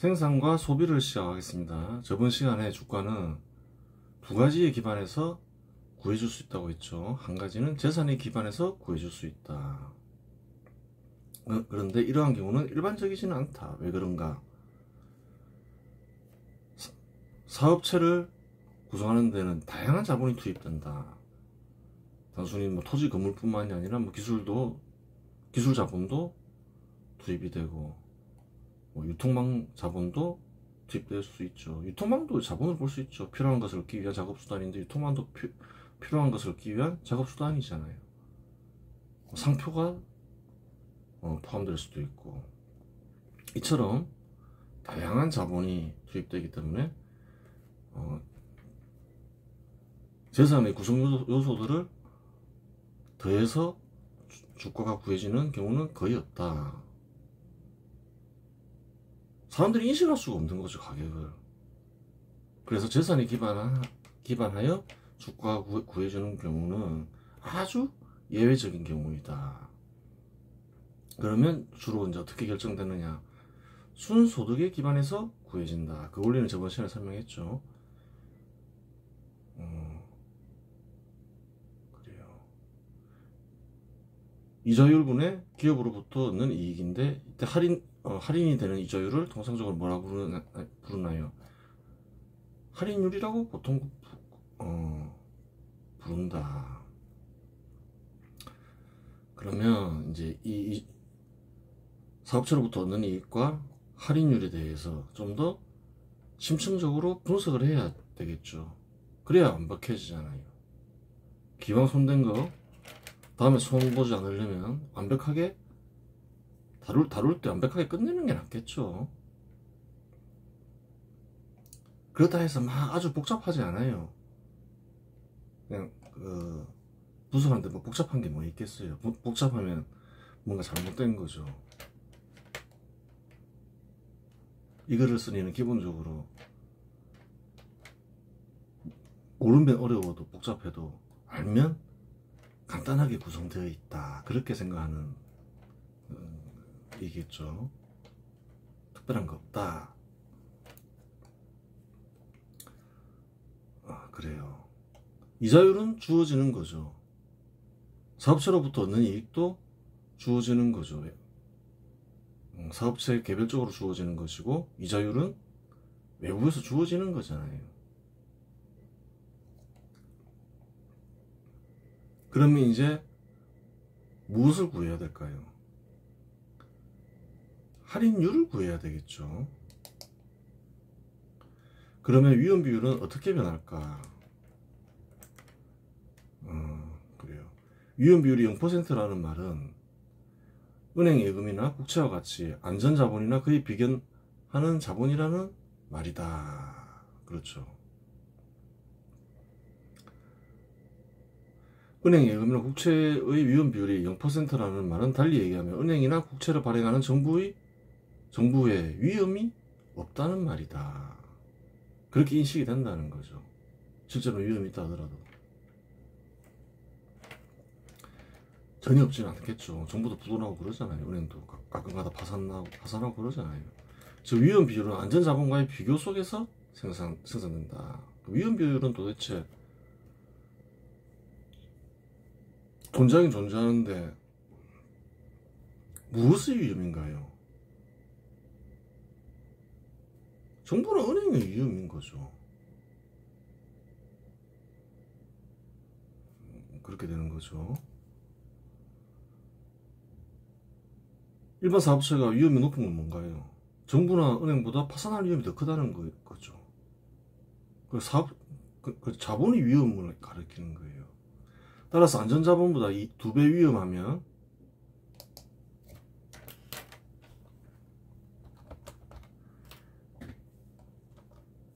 생산과 소비를 시작하겠습니다. 저번 시간에 주가는 두 가지에 기반해서 구해줄 수 있다고 했죠. 한 가지는 재산에 기반해서 구해줄 수 있다. 그런데 이러한 경우는 일반적이지는 않다. 왜 그런가? 사업체를 구성하는 데는 다양한 자본이 투입된다. 단순히 뭐 토지 건물뿐만이 아니라 뭐 기술 자본도 투입이 되고 뭐 유통망 자본도 투입될 수 있죠. 유통망도 자본을 볼 수 있죠. 필요한 것을 얻기 위한 작업수단인데 유통망도 필요한 것을 얻기 위한 작업수단이잖아요. 상표가 포함될 수도 있고, 이처럼 다양한 자본이 투입되기 때문에 재산의 구성 요소들을 더해서 주가가 구해지는 경우는 거의 없다. 사람들이 인식할 수가 없는 거죠, 가격을. 그래서 재산에 기반하여 주가가 구해주는 경우는 아주 예외적인 경우이다. 그러면 주로 이제 어떻게 결정되느냐? 순소득에 기반해서 구해진다. 그 원리는 저번 시간에 설명했죠. 그래요. 이자율분의 기업으로부터 얻는 이익인데, 이때 할인이 되는 이자율을 통상적으로 뭐라고 부르나요? 할인율이라고 보통 부른다. 그러면 이제 이 사업체로부터 얻는 이익과 할인율에 대해서 좀 더 심층적으로 분석을 해야 되겠죠. 그래야 완벽해지잖아요. 기왕 손댄 거 다음에 손 보지 않으려면 완벽하게 다룰 때 완벽하게 끝내는 게 낫겠죠. 그렇다 해서 막 아주 복잡하지 않아요. 그냥 분석하는데 뭐 복잡한 게 뭐 있겠어요. 복잡하면 뭔가 잘못된 거죠. 이거를 쓰니는 기본적으로 모르면 어려워도 복잡해도 알면 간단하게 구성되어 있다. 그렇게 생각하는 이겠죠. 특별한 거 없다. 그래요. 이자율은 주어지는 거죠. 사업체로부터 얻는 이익도 주어지는 거죠. 사업체 개별적으로 주어지는 것이고, 이자율은 외부에서 주어지는 거잖아요. 그러면 이제 무엇을 구해야 될까요? 할인율을 구해야 되겠죠. 그러면 위험 비율은 어떻게 변할까? 그래요. 위험 비율이 0%라는 말은 은행 예금이나 국채와 같이 안전자본이나 그에 비견하는 자본이라는 말이다. 그렇죠. 은행 예금이나 국채의 위험 비율이 0%라는 말은 달리 얘기하면 은행이나 국채를 발행하는 정부의 위험이 없다는 말이다. 그렇게 인식이 된다는 거죠. 실제로 위험이 있다 하더라도. 전혀 없지는 않겠죠. 정부도 부도나고 그러잖아요. 은행도 가끔가다 파산하고 그러잖아요. 즉 위험 비율은 안전자본과의 비교 속에서 생산된다. 위험 비율은 도대체 존재하긴 존재하는데 무엇의 위험인가요? 정부나 은행의 위험인 거죠. 그렇게 되는 거죠. 일반 사업체가 위험이 높은 건 뭔가요? 정부나 은행보다 파산할 위험이 더 크다는 거죠. 그 자본의 위험을 가리키는 거예요. 따라서 안전자본보다 이 2배 위험하면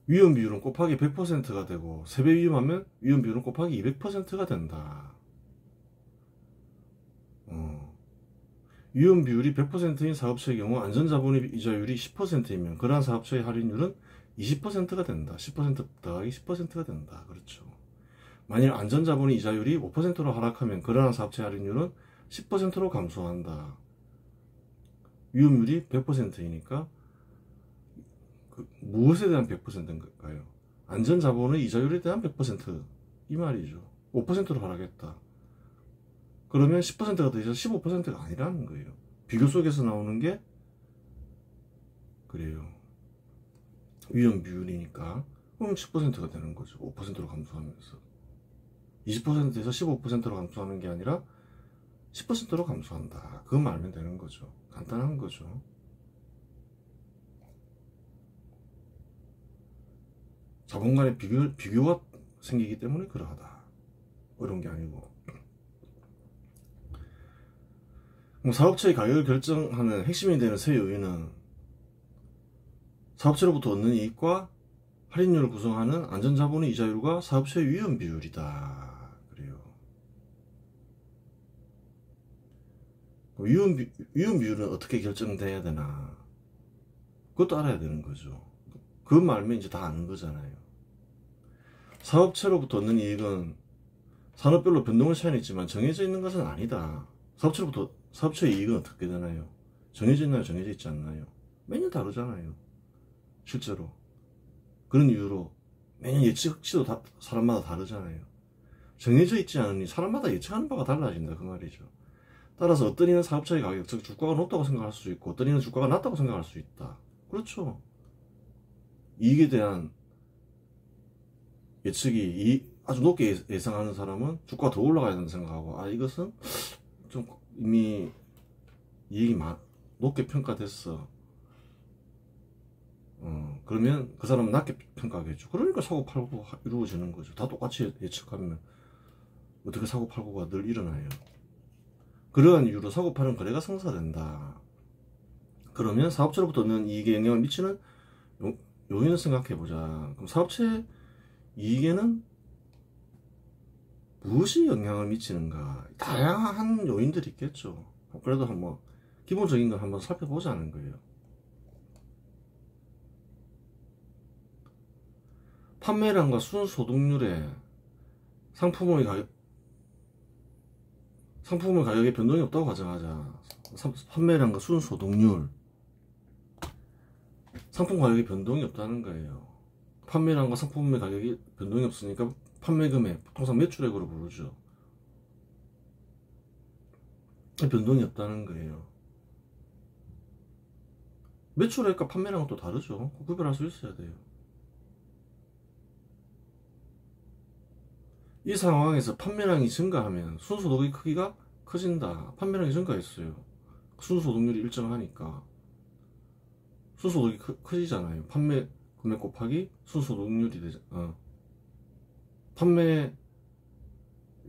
위험 비율은 곱하기 100%가 되고, 3배 위험하면 위험 비율은 곱하기 200%가 된다. 위험 비율이 100%인 사업체의 경우 안전자본의 이자율이 10%이면 그러한 사업체의 할인율은 20%가 된다. 10% 더하기 10%가 된다. 그렇죠. 만일 안전자본의 이자율이 5%로 하락하면 그러한 사업체 할인율은 10%로 감소한다. 위험률이 100%이니까 무엇에 대한 100%인가요? 안전자본의 이자율에 대한 100% 이 말이죠. 5%로 하락했다. 그러면 10%가 되죠. 15%가 아니라는 거예요. 비교 속에서 나오는 게 그래요. 위험 비율이니까 그럼 10%가 되는 거죠. 5%로 감소하면서 20%에서 15%로 감소하는 게 아니라 10%로 감소한다. 그것만 알면 되는 거죠. 간단한 거죠. 자본 간의 비교가 생기기 때문에 그러하다. 어려운 게 아니고. 그럼 사업체의 가격을 결정하는 핵심이 되는 세 요인은 사업체로부터 얻는 이익과 할인율을 구성하는 안전자본의 이자율과 사업체의 위험 비율이다. 그래요. 위험 비율은 어떻게 결정돼야 되나? 그것도 알아야 되는 거죠. 그것만 알면 이제 다 아는 거잖아요. 사업체로부터 얻는 이익은 산업별로 변동의 차이는 있지만 정해져 있는 것은 아니다. 사업체의 이익은 어떻게 되나요? 정해져 있나요? 정해져 있지 않나요? 매년 다르잖아요. 실제로. 그런 이유로 매년 예측치도 사람마다 다르잖아요. 정해져 있지 않으니 사람마다 예측하는 바가 달라진다. 그 말이죠. 따라서 어떤 이는 사업체의 가격, 즉 주가가 높다고 생각할 수 있고 어떤 이는 주가가 낮다고 생각할 수 있다. 그렇죠. 이익에 대한 예측이 아주 높게 예상하는 사람은 주가가 더 올라가야 된다고 생각하고, 이것은 좀 이미 이익이 높게 평가됐어. 그러면 그 사람은 낮게 평가하겠죠. 그러니까 사고팔고가 이루어지는 거죠. 다 똑같이 예측하면 어떻게 사고팔고가 늘 일어나요. 그러한 이유로 사고파는 거래가 성사된다. 그러면 사업체로부터 얻는 이익에 영향을 미치는 요인을 생각해보자. 그럼 사업체 이익에는 무엇이 영향을 미치는가? 다양한 요인들이 있겠죠. 그래도 한번 기본적인 걸 한번 살펴보자는 거예요. 판매량과 순소득률에 상품의 가격에 변동이 없다고 가정하자. 판매량과 순소득률, 상품 가격에 변동이 없다는 거예요. 판매량과 상품의 가격이 변동이 없으니까 판매금액, 통상 매출액으로 부르죠. 변동이 없다는 거예요. 매출액과 판매량은 또 다르죠. 구별할 수 있어야 돼요. 이 상황에서 판매량이 증가하면 순소득의 크기가 커진다. 판매량이 증가했어요. 순소득률이 일정하니까 순소득이 커지잖아요. 판매 금액 곱하기 순소득률이 되죠. 판매량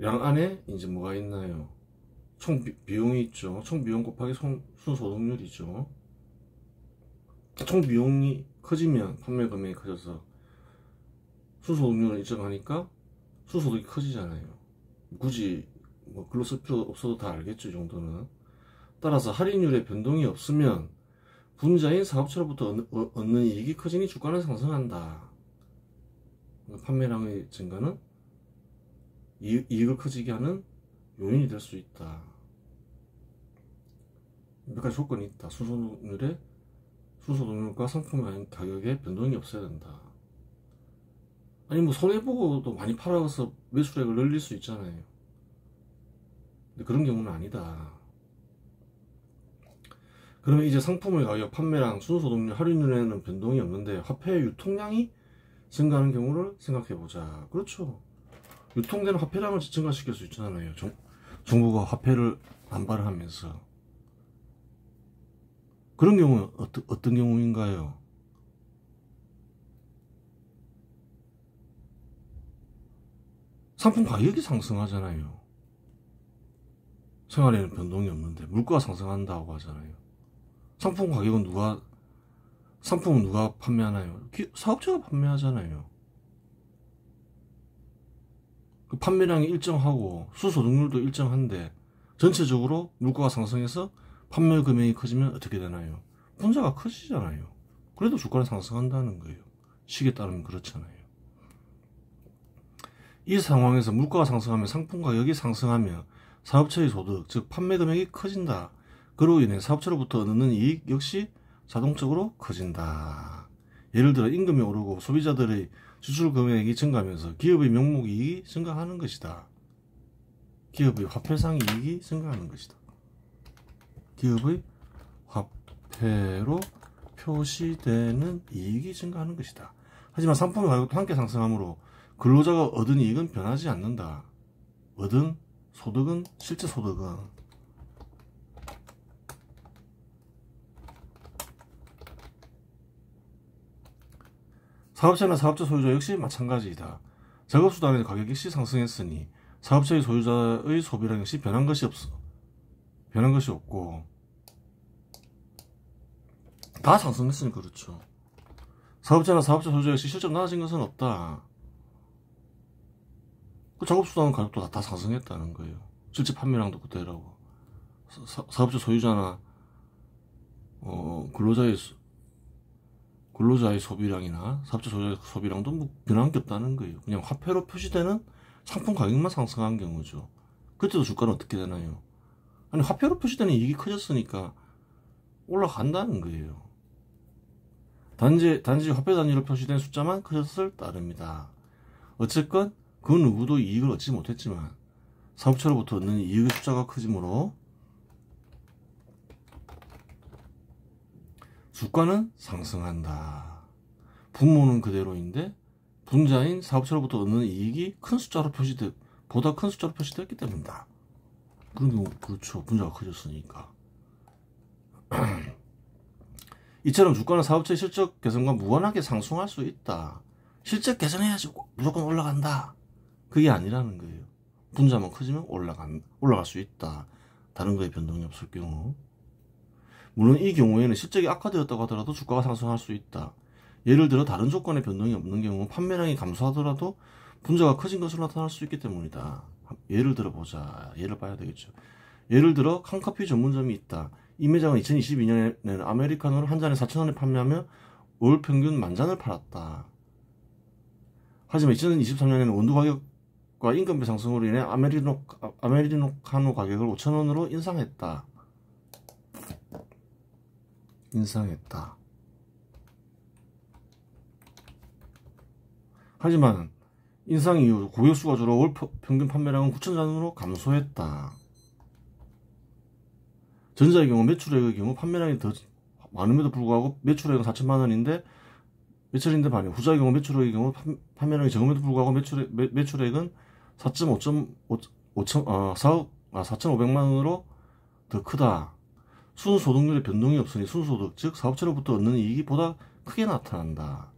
안에 이제 뭐가 있나요? 총 비용이 있죠. 총 비용 곱하기 순소득률이죠. 총 비용이 커지면 판매 금액이 커져서 순소득률은 일정하니까 순소득이 커지잖아요. 굳이 뭐 글로 쓸 필요 없어도 다 알겠죠. 이 정도는. 따라서 할인율에 변동이 없으면 분자인 사업체로부터 얻는 이익이 커지니 주가는 상승한다. 판매량의 증가는 이익을 커지게 하는 요인이 될 수 있다. 몇 가지 조건이 있다. 순소득률과 상품 가격에 변동이 없어야 된다. 아니 뭐 손해보고도 많이 팔아서 매출액을 늘릴 수 있잖아요. 근데 그런 경우는 아니다. 그러면 이제 상품의 가격, 판매량, 순소득률, 할인율에는 변동이 없는데 화폐의 유통량이 증가하는 경우를 생각해보자. 그렇죠. 유통되는 화폐량을 증가시킬 수 있잖아요. 정부가 화폐를 안발을 하면서. 그런 경우는 어떤 경우인가요? 상품 가격이 상승하잖아요. 생활에는 변동이 없는데 물가가 상승한다고 하잖아요. 상품은 누가 판매하나요? 사업체가 판매하잖아요. 그 판매량이 일정하고 수소득률도 일정한데 전체적으로 물가가 상승해서 판매 금액이 커지면 어떻게 되나요? 분자가 커지잖아요. 그래도 주가는 상승한다는 거예요. 시기에 따르면 그렇잖아요. 이 상황에서 물가가 상승하면 상품 가격이 상승하며 사업체의 소득, 즉 판매 금액이 커진다. 그로 인해 사업체로부터 얻는 이익 역시 자동적으로 커진다. 예를 들어 임금이 오르고 소비자들의 지출 금액이 증가하면서 기업의 명목 이익이 증가하는 것이다. 기업의 화폐상 이익이 증가하는 것이다. 기업의 화폐로 표시되는 이익이 증가하는 것이다. 하지만 상품의 가격도 함께 상승하므로 근로자가 얻은 이익은 변하지 않는다. 얻은 소득은 실제 소득은 사업체나 사업체 소유자 역시 마찬가지이다. 작업수단의 가격 역시 상승했으니 사업체의 소유자의 소비량 역시 변한 것이 없고 다 상승했으니 그렇죠. 사업체나 사업체 소유자 역시 실적 낮아진 것은 없다. 그 작업수단 가격도 다 상승했다는 거예요. 실제 판매량도 그대로고 사업체 소유자나 근로자의 소비량이나 사업체 소유자의 소비량도 뭐 변한 게 없다는 거예요. 그냥 화폐로 표시되는 상품 가격만 상승한 경우죠. 그때도 주가는 어떻게 되나요? 아니 화폐로 표시되는 이익이 커졌으니까 올라간다는 거예요. 단지 화폐 단위로 표시된 숫자만 커졌을 따릅니다. 어쨌건 그 누구도 이익을 얻지 못했지만 사업체로부터 얻는 이익의 숫자가 커지므로 주가는 상승한다. 분모는 그대로인데 분자인 사업체로부터 얻는 이익이 보다 큰 숫자로 표시되었기 때문이다. 그런 경우 그렇죠. 분자가 커졌으니까. 이처럼 주가는 사업체의 실적 개선과 무관하게 상승할 수 있다. 실적 개선해야지 무조건 올라간다. 그게 아니라는 거예요. 분자만 커지면 올라갈 수 있다. 다른 거에 변동이 없을 경우. 물론 이 경우에는 실적이 악화되었다고 하더라도 주가가 상승할 수 있다. 예를 들어 다른 조건에 변동이 없는 경우 판매량이 감소하더라도 분자가 커진 것으로 나타날 수 있기 때문이다. 예를 들어 보자. 예를 봐야 되겠죠. 예를 들어 칸커피 전문점이 있다. 이 매장은 2022년에는 아메리카노를 한 잔에 4,000원에 판매하며 월 평균 10,000잔을 팔았다. 하지만 2023년에는 원두 가격과 임금비 상승으로 인해 아메리카노 가격을 5,000원으로 인상했다. 하지만 인상 이후 고객수가 줄어 월 평균 판매량은 9,000잔으로 감소했다. 전자의 경우 매출액의 경우 판매량이 더 많음에도 불구하고 매출액은 4천만 원인데 반이 후자의 경우 매출액의 경우 판매량이 적음에도 불구하고 매출액은 4,500만 원으로 더 크다. 순소득률의 변동이 없으니 순소득, 즉 사업체로부터 얻는 이익이 보다 크게 나타난다.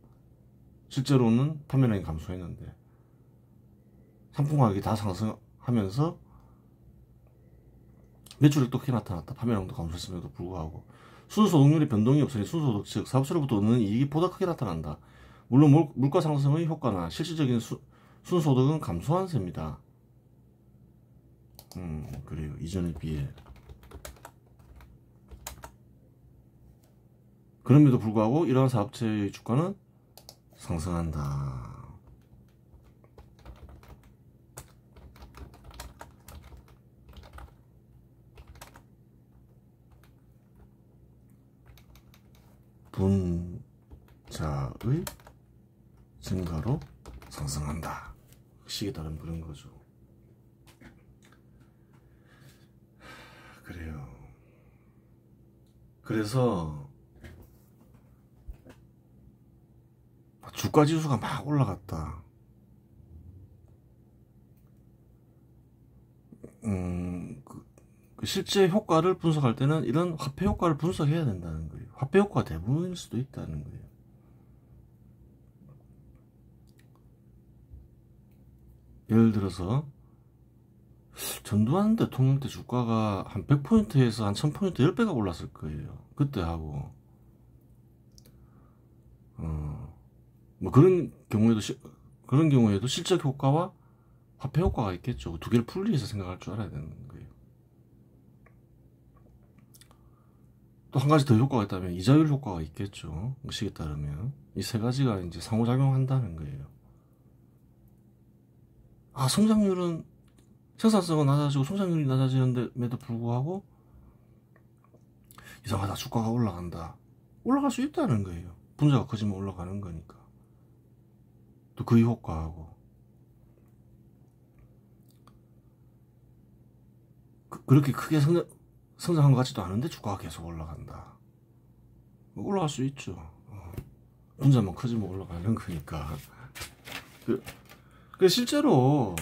실제로는 판매량이 감소했는데 상품 가격이 다 상승하면서 매출액도 크게 나타났다. 판매량도 감소했음에도 불구하고 순소득률의 변동이 없으니 순소득, 즉 사업체로부터 얻는 이익이 보다 크게 나타난다. 물론 물가 상승의 효과나 실질적인 순소득은 감소한 셈이다. 그래요. 이전에 비해. 그럼에도 불구하고 이러한 사업체의 주가는 상승한다. 분자의 증가로 상승한다. 식에 따른 그런 거죠. 그래요. 그래서 주가 지수가 막 올라갔다. 그 실제 효과를 분석할 때는 이런 화폐 효과를 분석해야 된다는 거예요. 화폐 효과가 대부분일 수도 있다는 거예요. 예를 들어서 전두환 대통령 때 주가가 한 100포인트에서 한 1000포인트 10배가 올랐을 거예요. 그때 하고 뭐 그런 경우에도 실적 효과와 화폐 효과가 있겠죠. 두 개를 분리해서 생각할 줄 알아야 되는 거예요. 또 한 가지 더 효과가 있다면 이자율 효과가 있겠죠. 그 시기에 따르면 이 세 가지가 이제 상호작용한다는 거예요. 성장률은 생산성은 낮아지고 성장률이 낮아지는데도 불구하고 이상하다. 주가가 올라간다. 올라갈 수 있다는 거예요. 분자가 커지면 올라가는 거니까. 또 그 효과하고 그렇게 크게 성장한 것 같지도 않은데 주가가 계속 올라간다. 올라갈 수 있죠. 분자만 커지면 올라가는 거니까. 실제로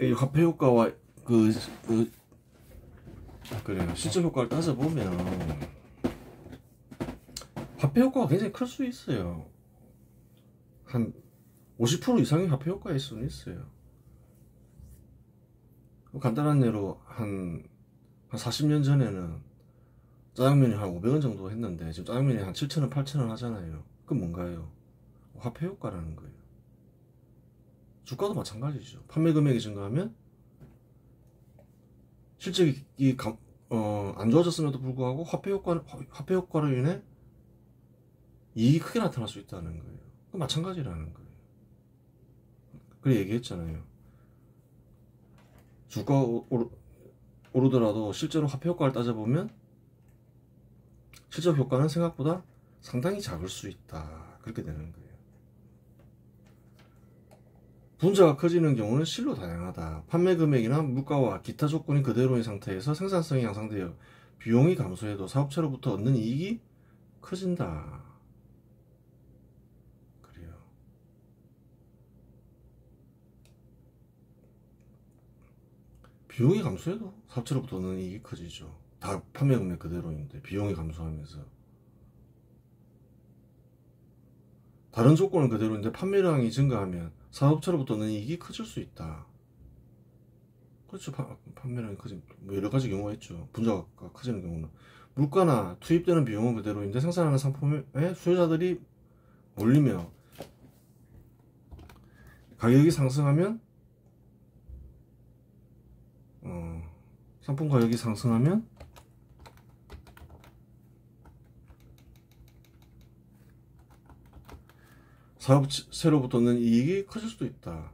이 화폐 효과와 그래요. 실제 효과를 따져보면 화폐 효과가 굉장히 클 수 있어요. 한 50% 이상의 화폐 효과일 수는 있어요. 간단한 예로 한 40년 전에는 짜장면이 한 500원 정도 했는데 지금 짜장면이 한 7,000원, 8,000원 하잖아요. 그건 뭔가요? 화폐 효과라는 거예요. 주가도 마찬가지죠. 판매 금액이 증가하면 실적이 안 좋아졌음에도 불구하고 화폐 효과로 인해 이익이 크게 나타날 수 있다는 거예요. 그 마찬가지라는 거예요. 그래 얘기했잖아요. 주가가 오르더라도 실제로 화폐 효과를 따져보면 실적 효과는 생각보다 상당히 작을 수 있다. 그렇게 되는 거예요. 분자가 커지는 경우는 실로 다양하다. 판매 금액이나 물가와 기타 조건이 그대로인 상태에서 생산성이 향상되어 비용이 감소해도 사업체로부터 얻는 이익이 커진다. 그래요. 비용이 감소해도 사업체로부터 얻는 이익이 커지죠. 다 판매 금액 그대로인데 비용이 감소하면서. 다른 조건은 그대로인데 판매량이 증가하면 사업체로부터 얻는 이익이 커질 수 있다. 그렇죠. 판매량이 커지면 뭐 여러 가지 경우가 있죠. 분자가 커지는 경우는 물가나 투입되는 비용은 그대로인데 생산하는 상품에 수요자들이 몰리며 가격이 상승하면 상품 가격이 상승하면 사업체로부터 얻는 이익이 커질 수도 있다.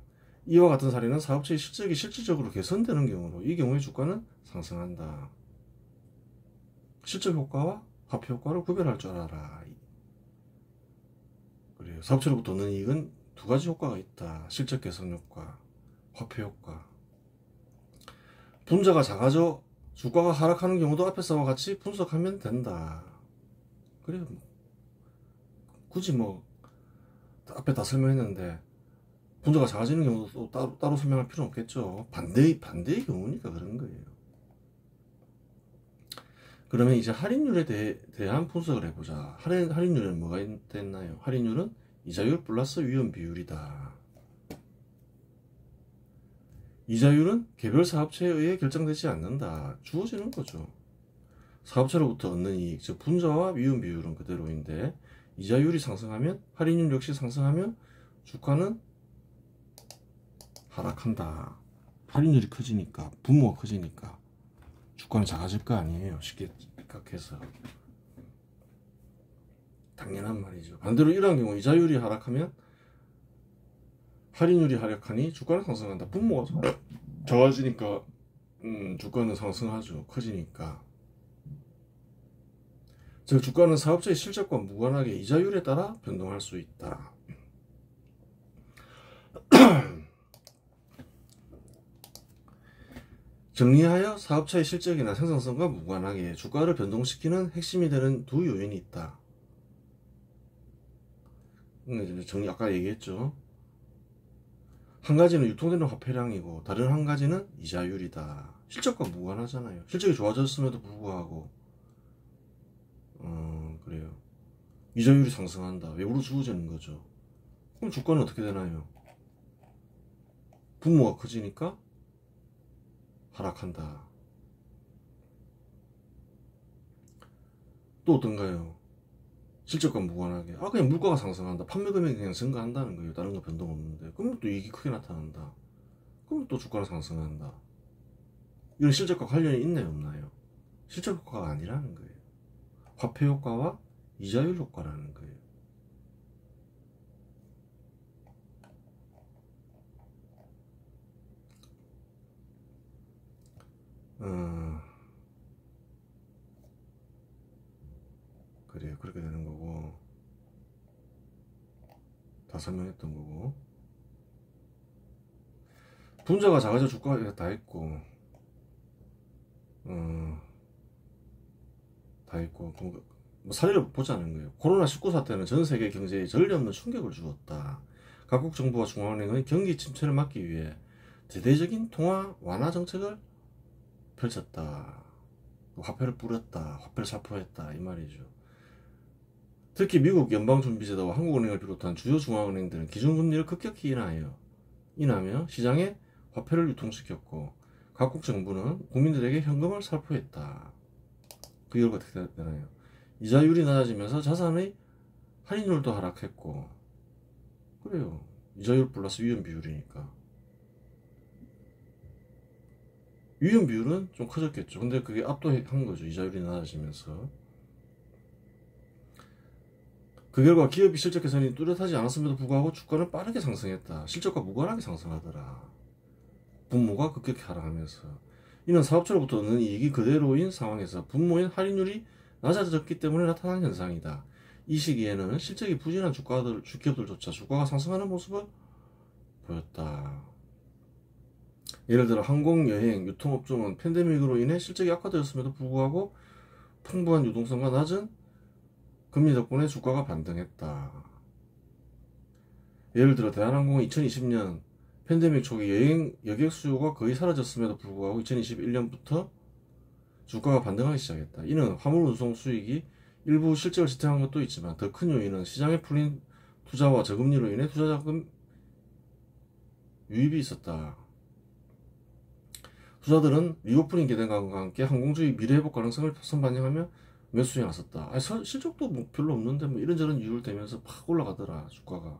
이와 같은 사례는 사업체의 실적이 실질적으로 개선되는 경우로 이 경우에 주가는 상승한다. 실적 효과와 화폐 효과를 구별할 줄 알아라. 그래요. 사업체로부터 얻는 이익은 두 가지 효과가 있다. 실적 개선 효과, 화폐 효과. 분자가 작아져 주가가 하락하는 경우도 앞에서와 같이 분석하면 된다. 그래요. 굳이 뭐 앞에 다 설명했는데 분자가 작아지는 경우도 따로 설명할 필요는 없겠죠. 반대의 경우니까 그런 거예요. 그러면 이제 할인율에 대한 분석을 해보자. 할인율에는 뭐가 됐나요? 할인율은 이자율 플러스 위험 비율이다. 이자율은 개별 사업체에 의해 결정되지 않는다. 주어지는 거죠. 사업체로부터 얻는 이익, 즉 분자와 위험 비율은 그대로인데 이자율이 상승하면 할인율 역시 상승하면 주가는 하락한다. 할인율이 커지니까, 분모가 커지니까 주가는 작아질 거 아니에요. 쉽게 생각해서. 당연한 말이죠. 반대로 이러한 경우 이자율이 하락하면 할인율이 하락하니 주가는 상승한다. 분모가 작아지니까 주가는 상승하죠. 커지니까. 즉 주가는 사업자의 실적과 무관하게 이자율에 따라 변동할 수 있다. 정리하여 사업체의 실적이나 생산성과 무관하게 주가를 변동시키는 핵심이 되는 두 요인이 있다. 정리 아까 얘기했죠. 한 가지는 유통되는 화폐량이고 다른 한 가지는 이자율이다. 실적과 무관하잖아요. 실적이 좋아졌음에도 불구하고 그래요. 이자율이 상승한다. 외부로 주어지는 거죠. 그럼 주가는 어떻게 되나요? 분모가 커지니까 하락한다. 또 어떤가요? 실적과 무관하게 그냥 물가가 상승한다. 판매 금액이 그냥 증가한다는 거예요. 다른 거 변동 없는데. 그럼 또 이익이 크게 나타난다. 그럼 또 주가는 상승한다. 이건 실적과 관련이 있나요 없나요? 실적 효과가 아니라는 거예요. 화폐 효과와 이자율 효과라는 거예요. 그래요. 그렇게 되는 거고, 다 설명했던 거고, 분자가 작아져 주가가 다 있고, 다 있고, 뭐 사례를 보자는 거예요. 코로나19 사태는 전 세계 경제에 전례 없는 충격을 주었다. 각국 정부와 중앙은행은 경기 침체를 막기 위해 대대적인 통화 완화 정책을 펼쳤다. 화폐를 뿌렸다. 화폐를 살포했다. 이 말이죠. 특히 미국 연방준비제도와 한국은행을 비롯한 주요 중앙은행들은 기준금리를 급격히 인하며 시장에 화폐를 유통시켰고, 각국 정부는 국민들에게 현금을 살포했다. 그 결과 어떻게 되나요? 이자율이 낮아지면서 자산의 할인율도 하락했고, 그래요. 이자율 플러스 위험 비율이니까. 위험 비율은 좀 커졌겠죠. 근데 그게 압도한 거죠. 이자율이 낮아지면서. 그 결과 기업이 실적 개선이 뚜렷하지 않았음에도 불구하고 주가는 빠르게 상승했다. 실적과 무관하게 상승하더라. 분모가 급격히 하락하면서. 이는 사업체로부터 얻는 이익이 그대로인 상황에서 분모인 할인율이 낮아졌기 때문에 나타난 현상이다. 이 시기에는 실적이 부진한 주기업들조차 주가가 상승하는 모습을 보였다. 예를 들어 항공, 여행, 유통업종은 팬데믹으로 인해 실적이 악화되었음에도 불구하고 풍부한 유동성과 낮은 금리 덕분에 주가가 반등했다. 예를 들어 대한항공은 2020년 팬데믹 초기 여객 수요가 거의 사라졌음에도 불구하고 2021년부터 주가가 반등하기 시작했다. 이는 화물 운송 수익이 일부 실적을 지탱한 것도 있지만 더 큰 요인은 시장에 풀린 투자와 저금리로 인해 투자자금 유입이 있었다. 투자들은 리오프닝 기대감과 함께 항공주의 미래회복 가능성을 선반영하며 매수에 나섰다. 실적도 뭐 별로 없는데 뭐 이런저런 이유를 대면서 팍 올라가더라 주가가.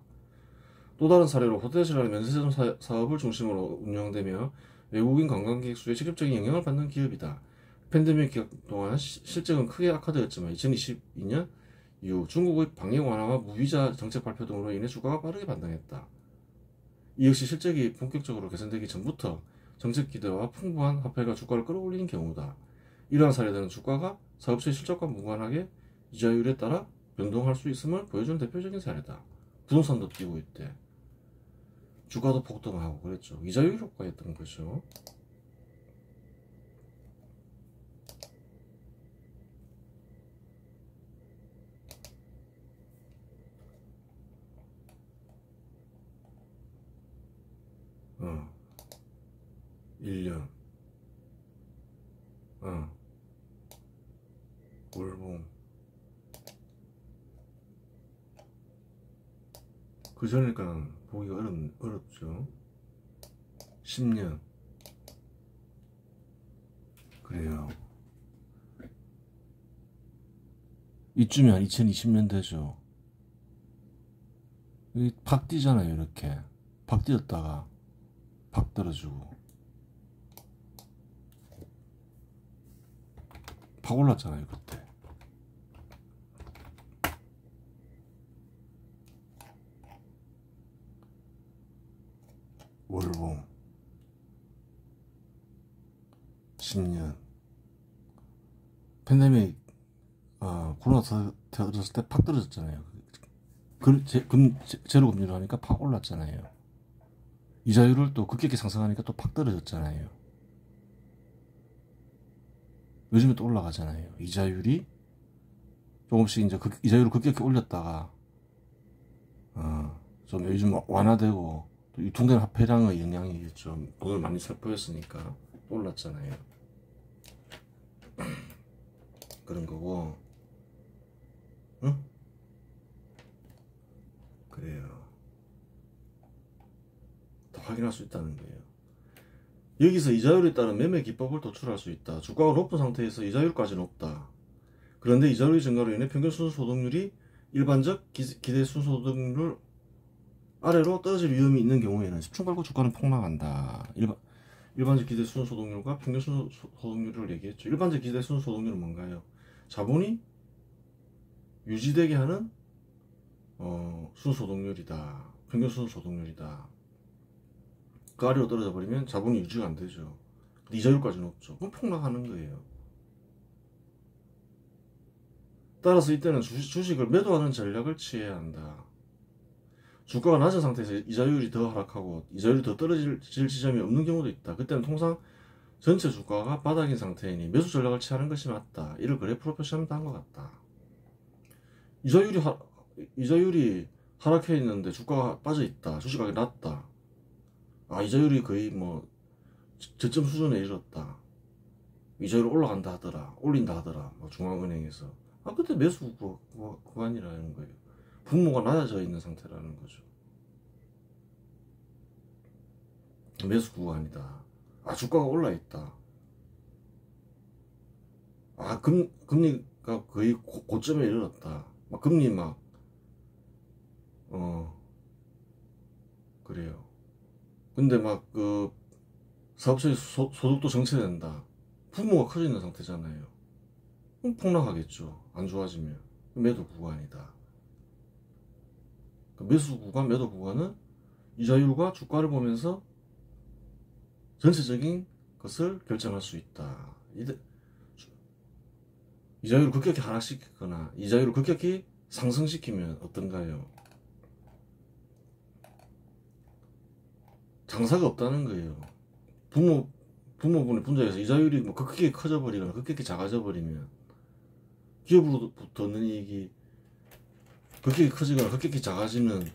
또 다른 사례로 호텔이라는 면세점 사업을 중심으로 운영되며 외국인 관광객 수에 직접적인 영향을 받는 기업이다. 팬데믹 기간 동안 실적은 크게 악화되었지만 2022년 이후 중국의 방역 완화와 무비자 정책 발표 등으로 인해 주가가 빠르게 반등했다. 이 역시 실적이 본격적으로 개선되기 전부터 정책 기대와 풍부한 화폐가 주가를 끌어올리는 경우다. 이러한 사례들은 주가가 사업체의 실적과 무관하게 이자율에 따라 변동할 수 있음을 보여주는 대표적인 사례다. 부동산도 뛰고 있대. 주가도 폭등하고 그랬죠. 이자율 효과였던 거죠. 어. 1년. 월봉. 그 전에니까 보기가 어렵죠. 10년. 그래요. 이쯤이면 2020년 되죠. 여기 팍 뛰잖아요, 이렇게. 팍 뛰었다가 팍 떨어지고. 팍 올랐잖아요, 그때. 월봉 10년. 팬데믹 코로나 터졌을 때 팍 떨어졌잖아요. 제로 금리로 하니까 팍 올랐잖아요. 이자율을 또 급격히 상승하니까 또 팍 떨어졌잖아요. 요즘에 또 올라가잖아요. 이자율이 조금씩 이제 이자율을 급격히 올렸다가 좀 요즘 완화되고 또 유통되는 화폐량의 영향이 좀 돈을 많이 살포했으니까 올랐잖아요. 그런 거고, 응? 그래요. 더 확인할 수 있다는 거예요. 여기서 이자율에 따른 매매 기법을 도출할 수 있다. 주가가 높은 상태에서 이자율까지 높다. 그런데 이자율의 증가로 인해 평균 순소득률이 일반적 기대 순소득률 아래로 떨어질 위험이 있는 경우에는 집중 발고 주가는 폭락한다. 일반적 기대 순소득률과 평균 순소득률을 얘기했죠. 일반적 기대 순소득률은 뭔가요? 자본이 유지되게 하는 순소득률이다. 평균 순소득률이다. 그 아래로 떨어져 버리면 자본이 유지가 안 되죠. 이자율까지 높죠. 그럼 폭락하는 거예요. 따라서 이때는 주식을 매도하는 전략을 취해야 한다. 주가가 낮은 상태에서 이자율이 더 하락하고 이자율이 더 떨어질 지점이 없는 경우도 있다. 그때는 통상 전체 주가가 바닥인 상태이니 매수 전략을 취하는 것이 맞다. 이를 그래프로 표시하면 다음과 같다. 이자율이 하락해 있는데 주가가 빠져 있다. 주식 가격이 낮다. 이자율이 거의 뭐 저점 수준에 이르렀다. 이자율이 올라간다 하더라. 올린다 하더라. 뭐 중앙은행에서. 그때 매수 구간이라는 거예요. 분모가 낮아져 있는 상태라는 거죠. 매수 구간이다. 주가가 올라 있다. 금리가 거의 고점에 이르렀다. 금리 그래요. 근데 사업체의 소득도 정체된다. 분모가 커져 있는 상태잖아요. 그럼 폭락하겠죠. 안 좋아지면. 매도 구간이다. 매수 구간, 매도 구간은 이자율과 주가를 보면서 전체적인 것을 결정할 수 있다. 이자율을 급격히 하락시키거나 이자율을 급격히 상승시키면 어떤가요? 장사가 없다는 거예요. 부모분의 분자에서 이자율이 급격히 커져버리거나 급격히 작아져 버리면 기업으로부터 얻는 이익이 급격히 커지거나 급격히 작아지는,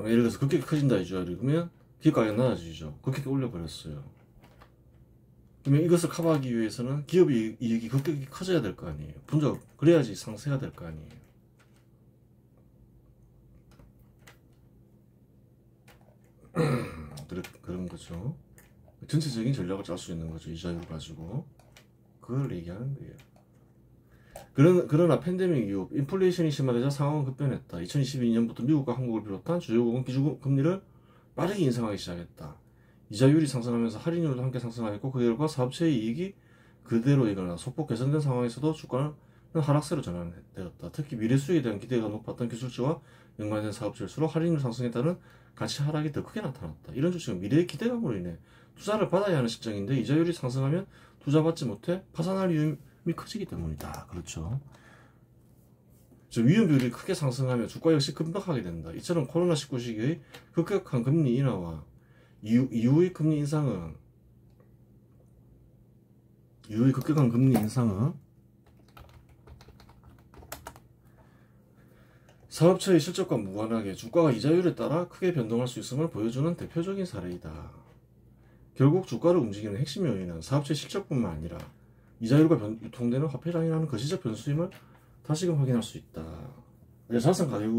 예를 들어서 급격히 커진다 이자율이. 그러면 기업 가격이 낮아지죠. 급격히 올려버렸어요. 그러면 이것을 커버하기 위해서는 기업 이익이 급격히 커져야 될 거 아니에요. 분자가 그래야지 상세가 될 거 아니에요. 그런 거죠. 전체적인 전략을 짤 수 있는 거죠. 이자율 가지고. 그걸 얘기하는 거예요. 그러나 팬데믹 이후 인플레이션이 심화되자 상황은 급변했다. 2022년부터 미국과 한국을 비롯한 주요국은 기준금리를 빠르게 인상하기 시작했다. 이자율이 상승하면서 할인율도 함께 상승하였고 그 결과 사업체의 이익이 그대로이거나 소폭 개선된 상황에서도 주가는 하락세로 전환되었다. 특히 미래 수익에 대한 기대가 높았던 기술주와 연관된 사업체일수록 할인율 상승에 따른 가치 하락이 더 크게 나타났다. 이런 주식은 미래의 기대감으로 인해 투자를 받아야 하는 실정인데 이자율이 상승하면 투자받지 못해 파산할 위험이 커지기 때문이다. 그렇죠. 위험 비율이 크게 상승하면 주가 역시 급락하게 된다. 이처럼 코로나19 시기의 급격한 금리 인하와 이후의 금리 인상은 사업체의 실적과 무관하게 주가가 이자율에 따라 크게 변동할 수 있음을 보여주는 대표적인 사례이다. 결국 주가를 움직이는 핵심 요인은 사업체의 실적뿐만 아니라 이자율과 유통되는 화폐량이라는 거시적 변수임을 다시금 확인할 수 있다. 자산 가격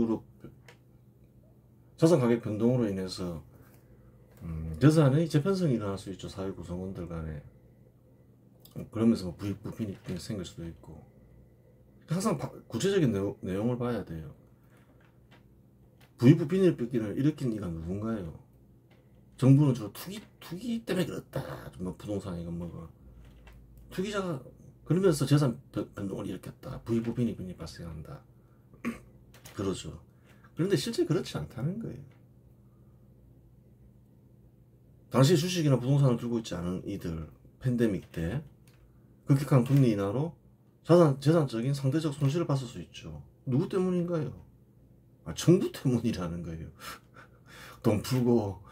변동으로 인해서 자산의 재편성이 일어날 수 있죠. 사회 구성원들 간에. 그러면서 부익 부빈이 생길 수도 있고. 항상 구체적인 내용을 봐야 돼요. 부익 부빈을 일으킨 이가 누군가요? 정부는 주로 투기 때문에 그렇다. 부동산이건 뭐가. 투기자가 그러면서 재산 변동을 일으켰다. 부익 부빈이 발생한다. 그러죠. 그런데 실제 그렇지 않다는 거예요. 당시 주식이나 부동산을 들고 있지 않은 이들, 팬데믹 때 급격한 금리 인하로 재산적인 상대적 손실을 봤을 수 있죠. 누구 때문인가요? 정부 때문이라는 거예요. 돈 풀고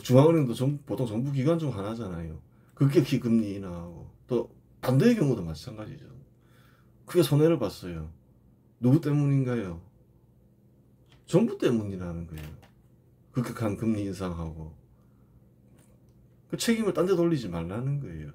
중앙은행도 보통 정부 기관 중 하나잖아요. 급격히 금리 인하하고 또 반대의 경우도 마찬가지죠. 크게 손해를 봤어요. 누구 때문인가요? 정부 때문이라는 거예요. 급격한 금리 인상하고 그 책임을 딴 데 돌리지 말라는 거예요.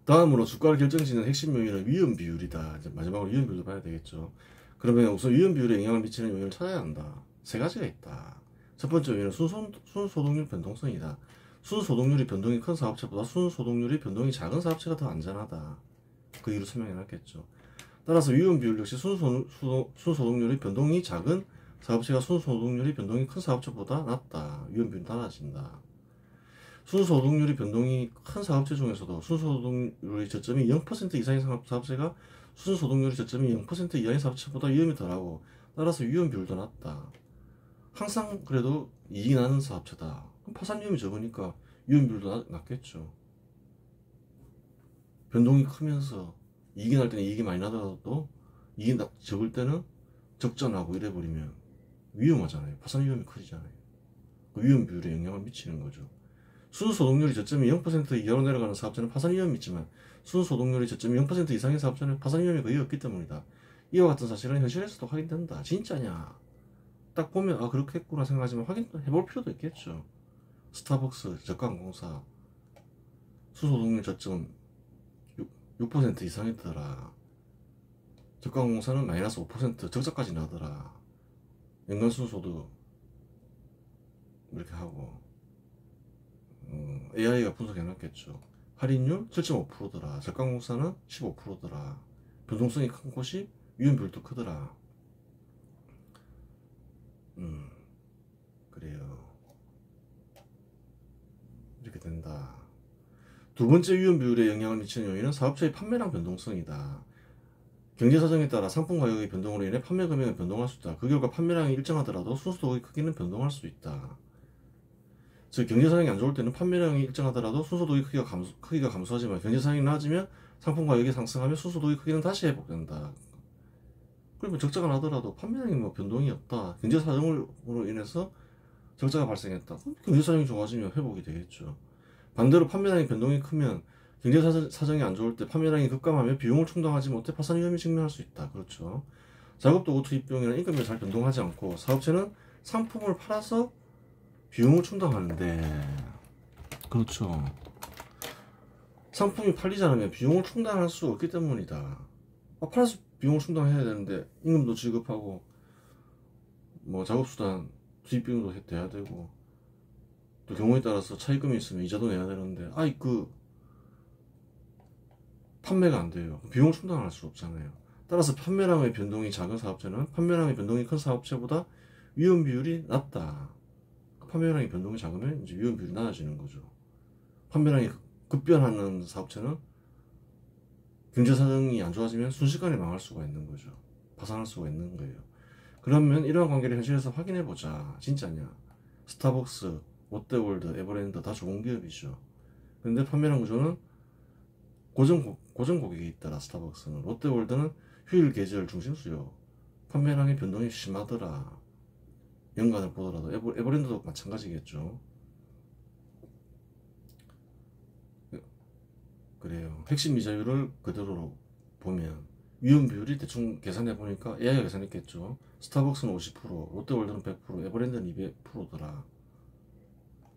다음으로 주가를 결정짓는 핵심 요인은 위험 비율이다. 이제 마지막으로 위험 비율도 봐야 되겠죠. 그러면 우선 위험 비율에 영향을 미치는 요인을 찾아야 한다. 세 가지가 있다. 첫 번째 요인은 순소득률 변동성이다. 순소득률이 변동이 큰 사업체보다 순소득률이 변동이 작은 사업체가 더 안전하다. 그 이유로 설명해놨겠죠. 따라서 위험 비율 역시 순소득률이 변동이 작은 사업체가 순소득률이 변동이 큰 사업체보다 낮다. 위험 비율이 낮아진다. 순소득률이 변동이 큰 사업체 중에서도 순소득률의 저점이 0% 이상의 사업체가 순소득률의 저점이 0% 이하의 사업체보다 위험이 덜하고 따라서 위험 비율도 낮다. 항상 그래도 이익이 나는 사업체다. 그럼 파산 위험이 적으니까 위험 비율도 낮겠죠. 변동이 크면서 이익이 날 때는 이익이 많이 나더라도 이익이 적을 때는 적자나고 이래버리면 위험하잖아요. 파산 위험이 커지잖아요. 그 위험 비율에 영향을 미치는 거죠. 순소득률이 저점이 0% 이하로 내려가는 사업자는 파산 위험이 있지만 순소득률이 저점이 0% 이상의 사업자는 파산 위험이 거의 없기 때문이다. 이와 같은 사실은 현실에서도 확인된다. 진짜냐? 딱 보면 아 그렇겠구나 생각하지만 확인해볼 필요도 있겠죠. 스타벅스, 저가항공사 순소득률 저점 6% 이상이더라. 저가항공사는 마이너스 5% 적자까지 나더라. 연간 순소득 이렇게 하고 AI가 분석해놨겠죠. 할인율 7.5%더라. 저가항공사는 15%더라. 변동성이 큰 곳이 위험비율도 크더라. 그래요. 이렇게 된다. 두 번째 위험비율에 영향을 미치는 요인은 사업체의 판매량 변동성이다. 경제사정에 따라 상품 가격의 변동으로 인해 판매 금액은 변동할 수 있다. 그 결과 판매량이 일정하더라도 순소득의 크기는 변동할 수 있다. 즉 경제사정이 안 좋을 때는 판매량이 일정하더라도 순소득의 크기가 감소하지만 경제사정이 나아지면 상품 가격이 상승하며 순소득의 크기는 다시 회복된다. 그리고 적자가 나더라도 판매량이 뭐 변동이 없다. 경제사정으로 인해서 적자가 발생했다. 경제사정이 좋아지면 회복이 되겠죠. 반대로 판매량의 변동이 크면 경제사정이 안 좋을 때 판매량이 급감하며 비용을 충당하지 못해 파산 위험에 직면할 수 있다. 그렇죠. 작업도구 투입 비용이나 인건비가 잘 변동하지 않고 사업체는 상품을 팔아서 비용을 충당하는데 그렇죠. 상품이 팔리지 않으면 비용을 충당할 수 없기 때문이다. 팔아서 비용을 충당해야 되는데 임금도 지급하고 뭐 작업수단 투입 비용도 돼야 되고 또 경우에 따라서 차입금이 있으면 이자도 내야 되는데 판매가 안 돼요. 비용을 충당할 수 없잖아요. 따라서 판매량의 변동이 작은 사업체는 판매량의 변동이 큰 사업체보다 위험 비율이 낮다. 판매량의 변동이 작으면 이제 위험 비율이 낮아지는 거죠. 판매량이 급변하는 사업체는 경제사정이 안 좋아지면 순식간에 망할 수가 있는 거죠. 파산할 수가 있는 거예요. 그러면 이러한 관계를 현실에서 확인해보자. 진짜냐? 스타벅스, 롯데월드, 에버랜드 다 좋은 기업이죠. 근데 판매량 구조는 고정 고객이 있더라. 스타벅스는. 롯데월드는 휴일 계절 중심 수요. 판매량의 변동이 심하더라. 연간을 보더라도 에버랜드도 마찬가지겠죠. 그래요. 핵심 이자율을 그대로 보면 위험 비율이 대충 계산해 보니까 AI가 계산했겠죠. 스타벅스는 50%, 롯데월드는 100%, 에버랜드는 200%더라.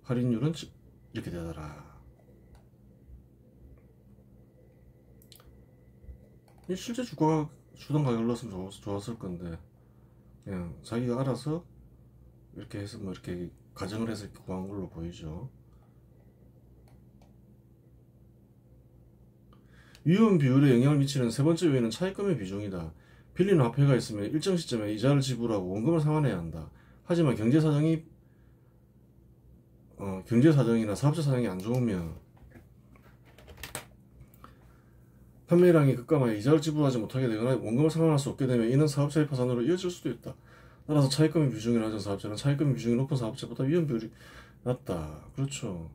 할인율은 이렇게 되더라. 실제 주당 가격을 넣었으면 좋았을 건데 그냥 자기가 알아서 이렇게 해서 뭐 이렇게 가정을 해서 이렇게 구한 걸로 보이죠. 위험 비율에 영향을 미치는 세 번째 요인은 차입금의 비중이다. 빌린 화폐가 있으면 일정 시점에 이자를 지불하고 원금을 상환해야 한다. 하지만 경제사정이나 사업자 사정이 안 좋으면 판매량이 급감하여 이자를 지불하지 못하게 되거나 원금을 상환할 수 없게 되면 이는 사업자의 파산으로 이어질 수도 있다. 따라서 차입금의 비중이 낮은 사업자는 차입금의 비중이 높은 사업자보다 위험 비율이 낮다. 그렇죠.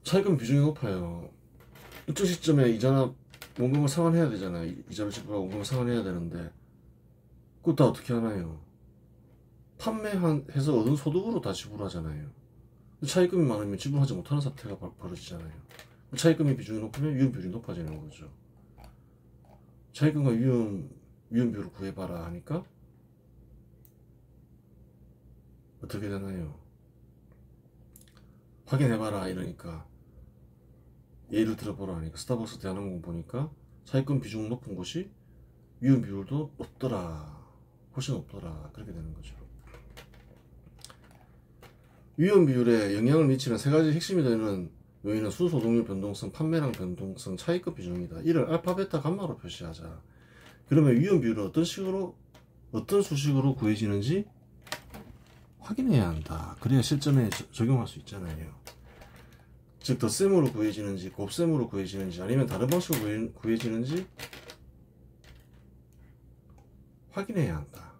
차입금 비중이 높아요. 일정 시점에 이자나 원금을 상환해야 되잖아요. 이자를 지불하고 원금을 상환해야 되는데 그거 다 어떻게 하나요? 판매해서 얻은 소득으로 다 지불하잖아요. 차입금이 많으면 지불하지 못하는 사태가 벌어지잖아요. 차입금의 비중이 높으면 위험 비율이 높아지는 거죠. 차입금과 위험 비율을 구해봐라 하니까 어떻게 되나요? 확인해봐라 이러니까 예를 들어보라 하니까 스타벅스 대한항공 보니까 차입금 비중 높은 곳이 위험 비율도 높더라. 훨씬 높더라. 그렇게 되는 거죠. 위험 비율에 영향을 미치는 세 가지 핵심이 되는 요인은 순소득률 변동성, 판매량 변동성, 차입금 비중이다. 이를 알파, 베타, 감마로 표시하자. 그러면 위험 비율은 어떤 수식으로 구해지는지 확인해야 한다. 그래야 실전에 적용할 수 있잖아요. 즉 덧셈으로 구해지는지 곱셈으로 구해지는지 아니면 다른 방식으로 구해지는지 확인해야 한다.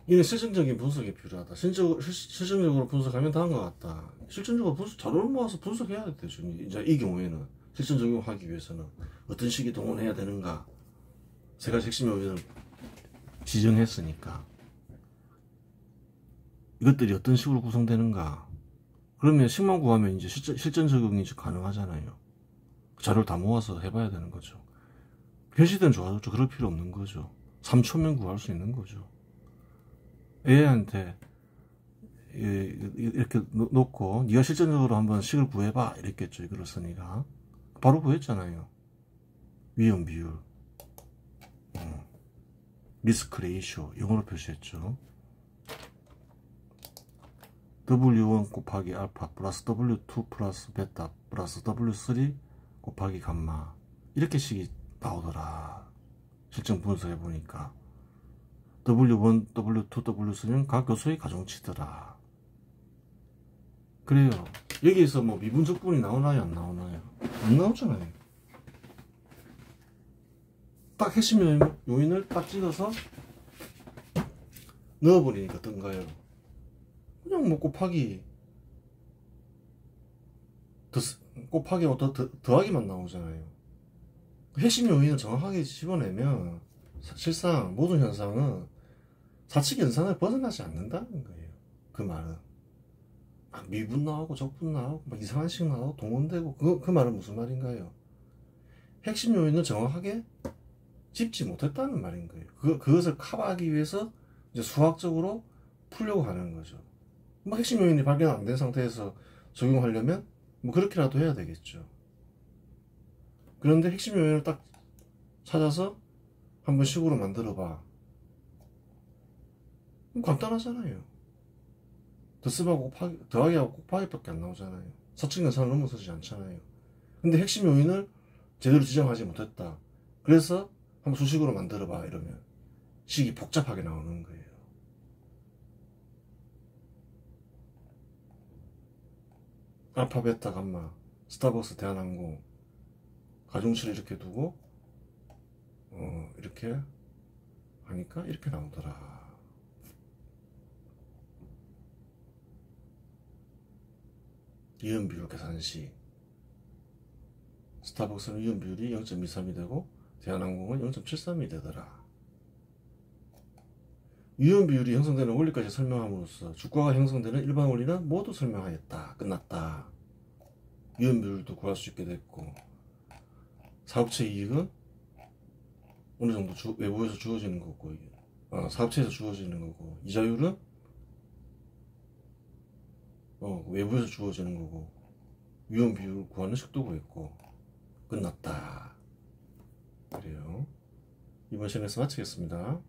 이는 실증적인 분석이 필요하다. 실증적으로 분석하면 다음과 같다. 실증적으로 자료를 모아서 분석해야 되죠. 이제 이 경우에는 실전 적용하기 위해서는 어떤 식이 동원해야 되는가, 세 가지 핵심 요인을 지정했으니까 이것들이 어떤 식으로 구성되는가. 그러면 식만 구하면 이제 실전 적용이 이제 가능하잖아요. 자료를 다 모아서 해봐야 되는 거죠. 표시된 좋아졌죠. 그럴 필요 없는 거죠. 3초면 구할 수 있는 거죠. 애한테 이렇게 놓고 네가 실전적으로 한번 식을 구해봐 이랬겠죠. 이걸 쓰니까 바로 구했잖아요. 위험 비율, 리스크 레이쇼 영어로 표시했죠. W1 곱하기 알파 플러스 W2 플러스 베타 플러스 W3 곱하기 감마, 이렇게 식이 나오더라. 실증 분석해 보니까 W1, W2, W3는 각 요소의 가중치더라. 그래요. 여기에서 뭐 미분적분이 나오나요? 안 나오나요? 안 나오잖아요. 딱 핵심 요인을 딱 찍어서 넣어버리니까 어떤가요? 그냥 뭐 곱하기 더하기만 나오잖아요. 핵심 요인을 정확하게 집어내면 사실상 모든 현상은 사칙 연산을 벗어나지 않는다는 거예요. 그 말은 막 미분 나오고 적분 나오고 막 이상한 식 나오고 동원되고 그 말은 무슨 말인가요? 핵심 요인을 정확하게 짚지 못했다는 말인 거예요. 그것을 커버하기 위해서 이제 수학적으로 풀려고 하는 거죠. 뭐 핵심 요인이 발견 안 된 상태에서 적용하려면 뭐 그렇게라도 해야 되겠죠. 그런데 핵심 요인을 딱 찾아서 한번 식으로 만들어 봐. 간단하잖아요. 더습하고 더하기하고 곱하기밖에 안 나오잖아요. 사칙 연산을 넘어서지 않잖아요. 근데 핵심 요인을 제대로 지정하지 못했다. 그래서 한번 수식으로 만들어 봐 이러면 식이 복잡하게 나오는 거예요. 알파, 베타, 감마, 스타벅스, 대한항공 가중치를 이렇게 두고 이렇게 하니까 이렇게 나오더라. 이온 비율 계산 시 스타벅스는 이온 비율이 0.23이 되고 대한항공은 0.73이 되더라. 이온 비율이 형성되는 원리까지 설명함으로써 주가가 형성되는 일반 원리는 모두 설명하였다. 끝났다. 이온 비율도 구할 수 있게 됐고, 사업체 이익은 어느 정도 외부에서 주어지는 거고, 사업체에서 주어지는 거고, 이자율은 외부에서 주어지는 거고, 이온 비율 구하는 식도 구했고, 끝났다. 그래요. 이번 시간에서 마치겠습니다.